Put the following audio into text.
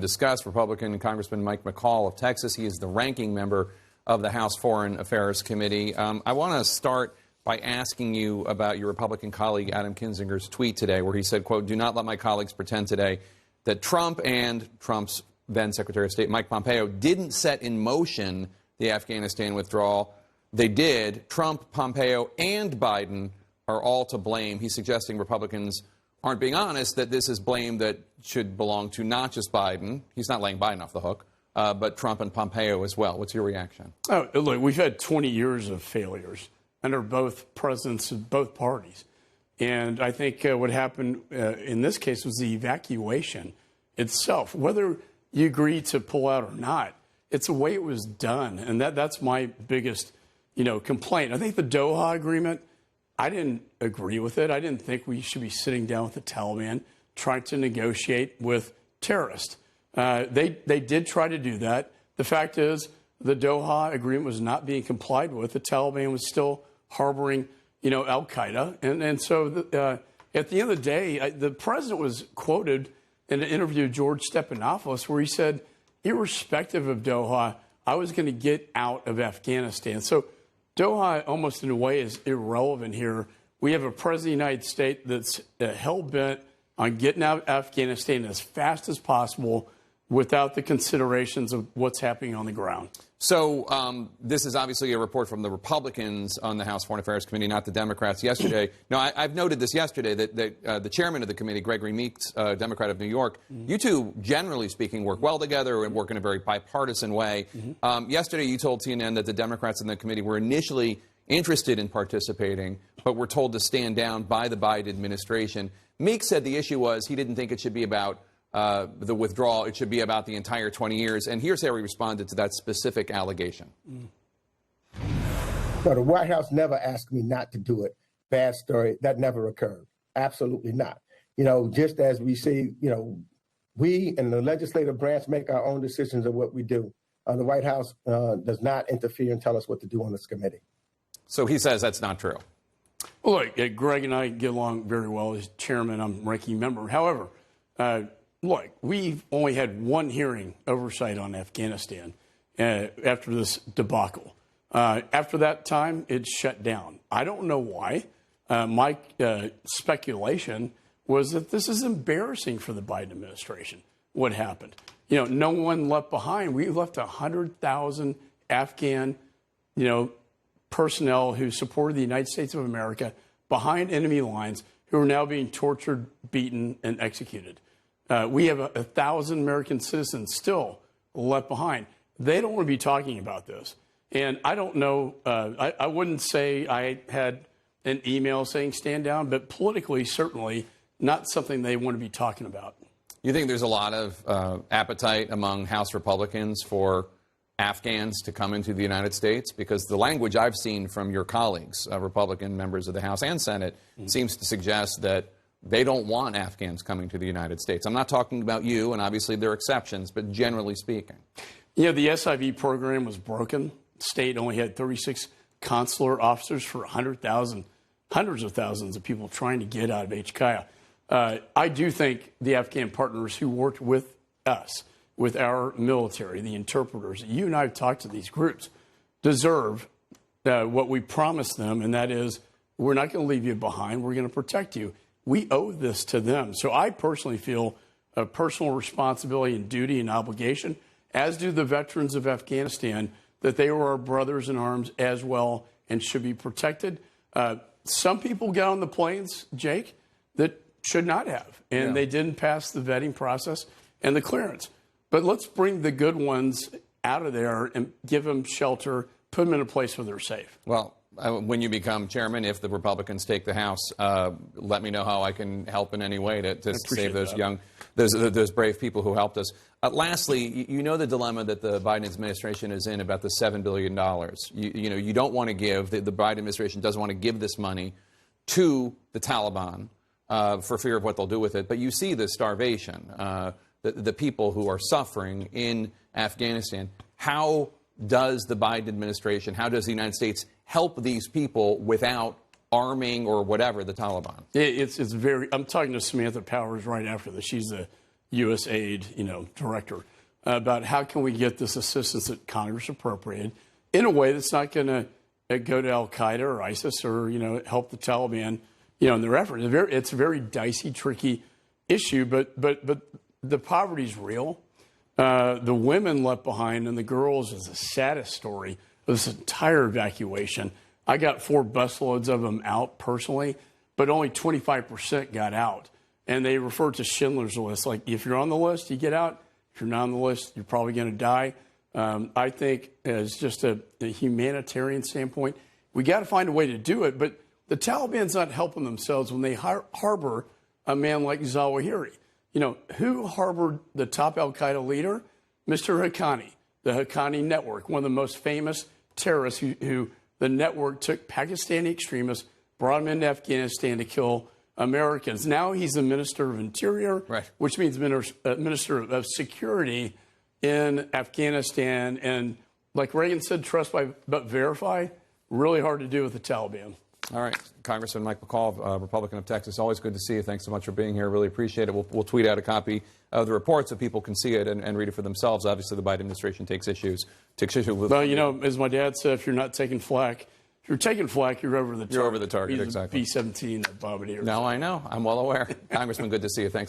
Discuss Republican Congressman Mike McCaul of Texas. He is the ranking member of the House Foreign Affairs Committee. I want to start by asking you about your Republican colleague Adam Kinzinger's tweet today, where he said, quote, "Do not let my colleagues pretend today that Trump and Trump's then Secretary of State Mike Pompeo didn't set in motion the Afghanistan withdrawal. They did. Trump, Pompeo, and Biden are all to blame." He's suggesting Republicans aren't being honest, that this is blame that should belong to not just Biden. He's not laying Biden off the hook, but Trump and Pompeo as well. What's your reaction? Oh, look, we've had 20 years of failures under both presidents of both parties. And I think what happened in this case was the evacuation itself. Whether you agree to pull out or not, it's the way it was done. And that's my biggest, complaint. I think the Doha agreement, I didn't agree with it. I didn't think we should be sitting down with the Taliban trying to negotiate with terrorists. They did try to do that. The fact is, the Doha agreement was not being complied with. The Taliban was still harboring, al-Qaeda. And so at the end of the day, the president was quoted in an interview with George Stephanopoulos where he said, irrespective of Doha, I was going to get out of Afghanistan. So Doha, almost in a way, is irrelevant here. We have a president of the United States that's hell-bent on getting out of Afghanistan as fast as possible without the considerations of what's happening on the ground. So this is obviously a report from the Republicans on the House Foreign Affairs Committee, not the Democrats. Yesterday, I've noted this yesterday, that the chairman of the committee, Gregory Meeks, Democrat of New York, you two, generally speaking, work well together and work in a very bipartisan way. Yesterday, you told CNN that the Democrats in the committee were initially interested in participating, but were told to stand down by the Biden administration. Meeks said the issue was he didn't think it should be about the withdrawal. It should be about the entire 20 years. And here's how he responded to that specific allegation. So the White House never asked me not to do it. Bad story. That never occurred. Absolutely not. Just as we see, we in the legislative branch make our own decisions of what we do. The White House does not interfere and tell us what to do on this committee. So he says that's not true. Well, look, Greg and I get along very well as chairman. I'm ranking member. However, look, we've only had one hearing oversight on Afghanistan after this debacle. After that time, it's shut down. I don't know why. My speculation was that this is embarrassing for the Biden administration, what happened. No one left behind. We left 100,000 Afghan, personnel who supported the United States of America behind enemy lines who are now being tortured, beaten, and executed. We have 1,000 American citizens still left behind. They don't want to be talking about this. And I don't know, I wouldn't say I had an email saying stand down, but politically, certainly not something they want to be talking about. You think there's a lot of appetite among House Republicans for Afghans to come into the United States? Because the language I've seen from your colleagues, Republican members of the House and Senate, seems to suggest that they don't want Afghans coming to the United States. I'm not talking about you, and obviously there are exceptions, but generally speaking. The SIV program was broken. The state only had 36 consular officers for 100,000, hundreds of thousands of people trying to get out of HKIA. I do think the Afghan partners who worked with us, with our military, the interpreters, you and I have talked to these groups, deserve what we promised them, and that is we're not going to leave you behind. We're going to protect you. We owe this to them. So I personally feel a personal responsibility and duty and obligation, as do the veterans of Afghanistan, that they were our brothers in arms as well and should be protected. Some people get on the planes, Jake, that should not have, and they didn't pass the vetting process and the clearance. But let's bring the good ones out of there and give them shelter, put them in a place where they're safe. Well, when you become chairman, if the Republicans take the House, let me know how I can help in any way to save those those brave people who helped us. Lastly, you know the dilemma that the Biden administration is in about the $7 billion. You don't want to give, the Biden administration doesn't want to give this money to the Taliban for fear of what they'll do with it. But you see the starvation, the people who are suffering in Afghanistan. How does the Biden administration, how does the United States help these people without arming or whatever the Taliban? It's very. I'm talking to Samantha Powers right after this. She's the USAID, director, about how can we get this assistance that Congress appropriated in a way that's not going to go to Al Qaeda or ISIS or help the Taliban, in their effort. It's a very dicey, tricky issue, but the poverty's real. The women left behind and the girls is the saddest story of this entire evacuation. I got 4 busloads of them out personally, but only 25% got out. And they refer to Schindler's List. Like, if you're on the list, you get out. If you're not on the list, you're probably going to die. I think as just a humanitarian standpoint, we got to find a way to do it. But the Taliban's not helping themselves when they harbor a man like Zawahiri. Who harbored the top Al-Qaeda leader? Mr. Haqqani, the Haqqani Network, one of the most famous terrorists who the network took Pakistani extremists, brought them into Afghanistan to kill Americans. Now he's the Minister of Interior, right, which means Minister of Security in Afghanistan. And like Reagan said, trust but verify, really hard to do with the Taliban. All right. Congressman Mike McCaul, Republican of Texas, always good to see you. Thanks so much for being here. Really appreciate it. We'll tweet out a copy of the report so people can see it and read it for themselves. Obviously, the Biden administration takes issue with... Well, as my dad said, if you're not taking flak, if you're taking flak, you're over the target. You're over the target, exactly. B-17 bombardier. No, I know. I'm well aware. Congressman, good to see you. Thanks.